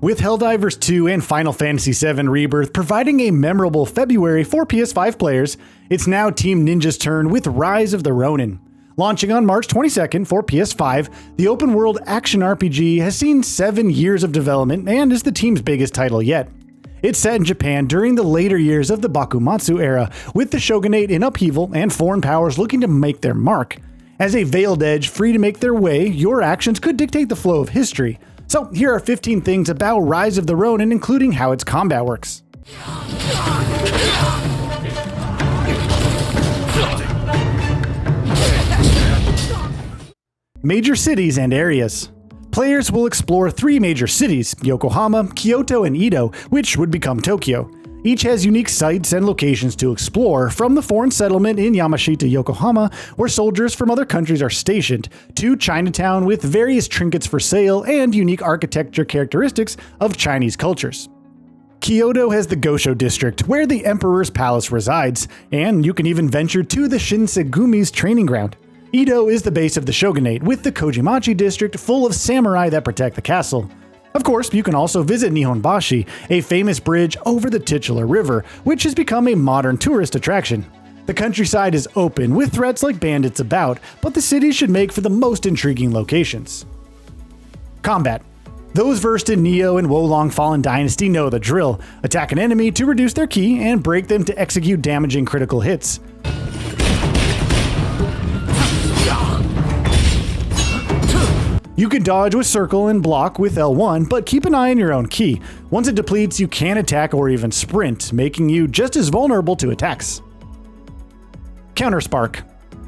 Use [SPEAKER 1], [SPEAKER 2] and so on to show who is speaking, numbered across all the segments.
[SPEAKER 1] With Helldivers 2 and Final Fantasy VII Rebirth providing a memorable February for PS5 players, it's now Team Ninja's turn with Rise of the Ronin. Launching on March 22nd for PS5, the open-world action RPG has seen 7 years of development and is the team's biggest title yet. It's set in Japan during the later years of the Bakumatsu era, with the shogunate in upheaval and foreign powers looking to make their mark. As a veiled edge free to make their way, your actions could dictate the flow of history. So here are 15 things about Rise of the Ronin, including how its combat works. Major cities and areas. Players will explore 3 major cities, Yokohama, Kyoto, and Edo, which would become Tokyo. Each has unique sites and locations to explore, from the foreign settlement in Yamashita, Yokohama, where soldiers from other countries are stationed, to Chinatown with various trinkets for sale and unique architecture characteristics of Chinese cultures. Kyoto has the Gosho district, where the Emperor's Palace resides, and you can even venture to the Shinsegumi's training ground. Edo is the base of the shogunate, with the Kojimachi district full of samurai that protect the castle. Of course, you can also visit Nihonbashi, a famous bridge over the titular river, which has become a modern tourist attraction. The countryside is open, with threats like bandits about, but the city should make for the most intriguing locations. Combat. Those versed in Neo and Wolong Fallen Dynasty know the drill. Attack an enemy to reduce their ki and break them to execute damaging critical hits. You can dodge with circle and block with L1, but keep an eye on your own ki. Once it depletes, you can attack or even sprint, making you just as vulnerable to attacks. Counterspark.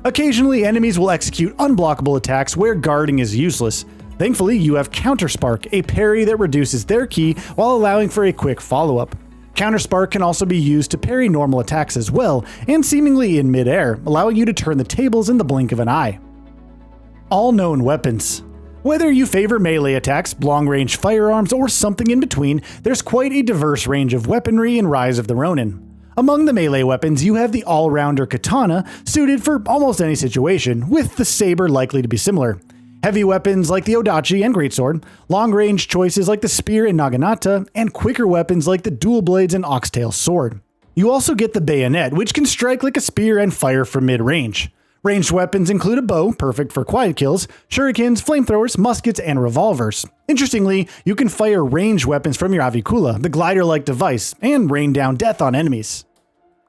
[SPEAKER 1] Occasionally, enemies will execute unblockable attacks where guarding is useless. Thankfully, you have Counterspark, a parry that reduces their ki while allowing for a quick follow-up. Counterspark can also be used to parry normal attacks as well, and seemingly in mid-air, allowing you to turn the tables in the blink of an eye. All known weapons. Whether you favor melee attacks, long-range firearms, or something in between, there's quite a diverse range of weaponry in Rise of the Ronin. Among the melee weapons, you have the all-rounder katana, suited for almost any situation, with the saber likely to be similar. Heavy weapons like the odachi and greatsword, long-range choices like the spear and naginata, and quicker weapons like the dual blades and oxtail sword. You also get the bayonet, which can strike like a spear and fire from mid-range. Ranged weapons include a bow, perfect for quiet kills, shurikens, flamethrowers, muskets, and revolvers. Interestingly, you can fire ranged weapons from your Avikula, the glider-like device, and rain down death on enemies.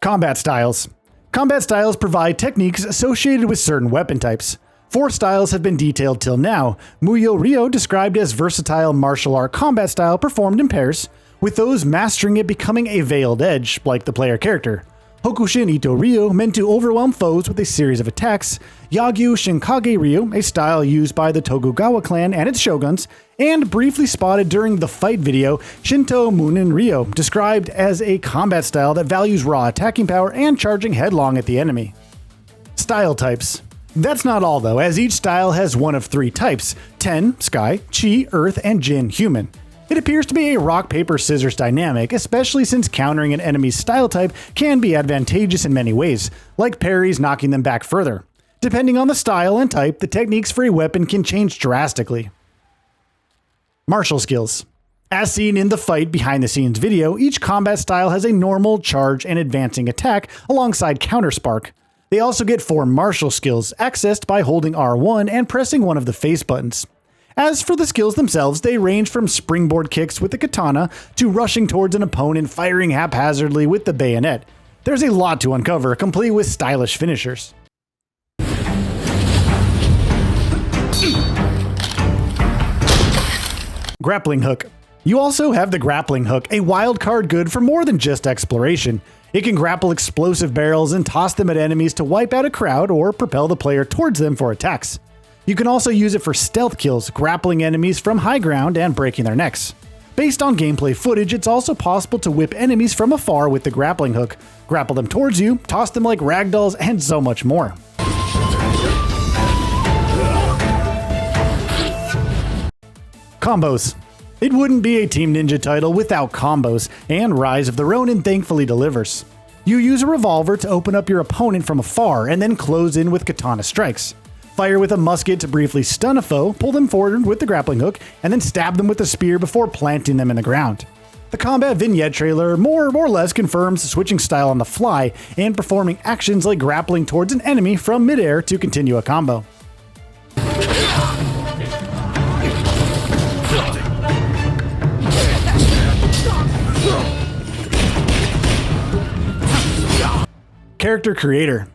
[SPEAKER 1] Combat styles. Combat styles provide techniques associated with certain weapon types. 4 styles have been detailed till now. Muyo Ryo described as versatile martial art combat style performed in pairs, with those mastering it becoming a veiled edge, like the player character. Hokushin Ito Ryo, meant to overwhelm foes with a series of attacks, Yagyu Shinkage Ryo, a style used by the Tokugawa clan and its shoguns, and briefly spotted during the fight video, Shinto Munin Ryo, described as a combat style that values raw attacking power and charging headlong at the enemy. Style types. That's not all though, as each style has one of 3 types: Ten, Sky, Chi, Earth, and Jin, Human. It appears to be a rock-paper-scissors dynamic, especially since countering an enemy's style type can be advantageous in many ways, like parries knocking them back further. Depending on the style and type, the techniques for a weapon can change drastically. Martial skills. As seen in the fight behind-the-scenes video, each combat style has a normal, charge, and advancing attack alongside Counterspark. They also get 4 martial skills, accessed by holding R1 and pressing one of the face buttons. As for the skills themselves, they range from springboard kicks with the katana to rushing towards an opponent firing haphazardly with the bayonet. There's a lot to uncover, complete with stylish finishers. Grappling Hook. You also have the Grappling Hook, a wild card good for more than just exploration. It can grapple explosive barrels and toss them at enemies to wipe out a crowd or propel the player towards them for attacks. You can also use it for stealth kills, grappling enemies from high ground and breaking their necks. Based on gameplay footage, it's also possible to whip enemies from afar with the Grappling Hook, grapple them towards you, toss them like ragdolls, and so much more. Combos. It wouldn't be a Team Ninja title without combos, and Rise of the Ronin thankfully delivers. You use a revolver to open up your opponent from afar and then close in with katana strikes. Fire with a musket to briefly stun a foe, pull them forward with the grappling hook, and then stab them with a spear before planting them in the ground. The combat vignette trailer more or less confirms switching style on the fly and performing actions like grappling towards an enemy from midair to continue a combo. Character Creator.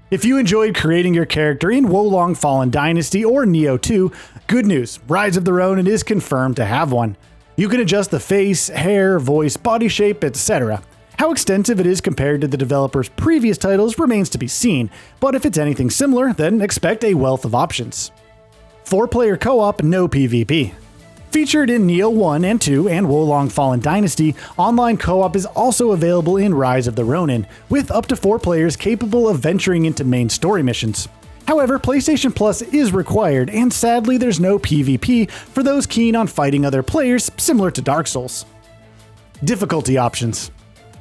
[SPEAKER 1] If you enjoyed creating your character in Wolong Fallen Dynasty or Nioh 2, good news, Rise of the Ronin is confirmed to have one. You can adjust the face, hair, voice, body shape, etc. How extensive it is compared to the developer's previous titles remains to be seen, but if it's anything similar, then expect a wealth of options. 4-player co-op, no PvP. Featured in Nioh 1 and 2 and Wolong Fallen Dynasty, online co-op is also available in Rise of the Ronin, with up to 4 players capable of venturing into main story missions. However, PlayStation Plus is required, and sadly there's no PvP for those keen on fighting other players, similar to Dark Souls. Difficulty options.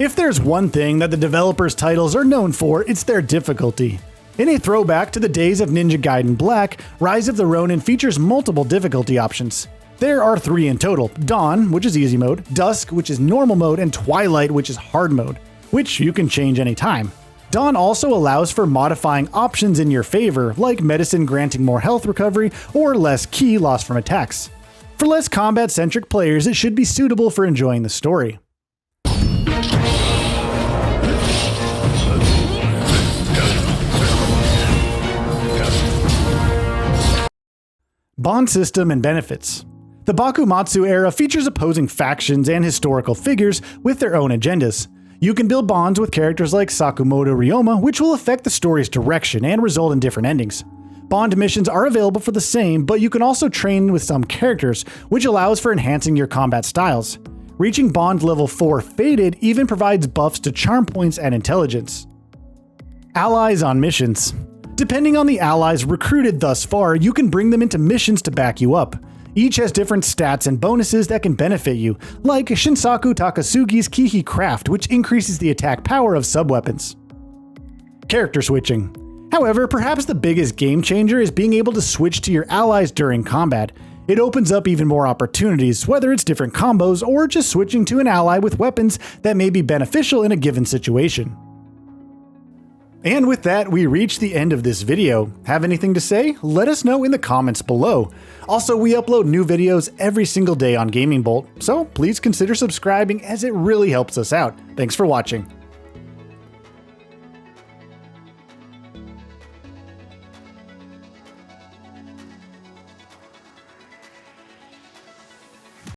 [SPEAKER 1] If there's one thing that the developers' titles are known for, it's their difficulty. In a throwback to the days of Ninja Gaiden Black, Rise of the Ronin features multiple difficulty options. There are 3 in total: Dawn, which is easy mode, Dusk, which is normal mode, and Twilight, which is hard mode, which you can change anytime. Dawn also allows for modifying options in your favor, like medicine granting more health recovery or less ki loss from attacks. For less combat-centric players, it should be suitable for enjoying the story. Bond system and benefits. The Bakumatsu era features opposing factions and historical figures with their own agendas. You can build bonds with characters like Sakamoto Ryoma, which will affect the story's direction and result in different endings. Bond missions are available for the same, but you can also train with some characters, which allows for enhancing your combat styles. Reaching Bond level 4 Faded even provides buffs to charm points and intelligence. Allies on missions. Depending on the allies recruited thus far, you can bring them into missions to back you up. Each has different stats and bonuses that can benefit you, like Shinsaku Takasugi's Kihi Craft, which increases the attack power of subweapons. Character switching. However, perhaps the biggest game changer is being able to switch to your allies during combat. It opens up even more opportunities, whether it's different combos or just switching to an ally with weapons that may be beneficial in a given situation. And with that, we reach the end of this video. Have anything to say? Let us know in the comments below. Also, we upload new videos every single day on Gaming Bolt, so please consider subscribing as it really helps us out. Thanks for watching.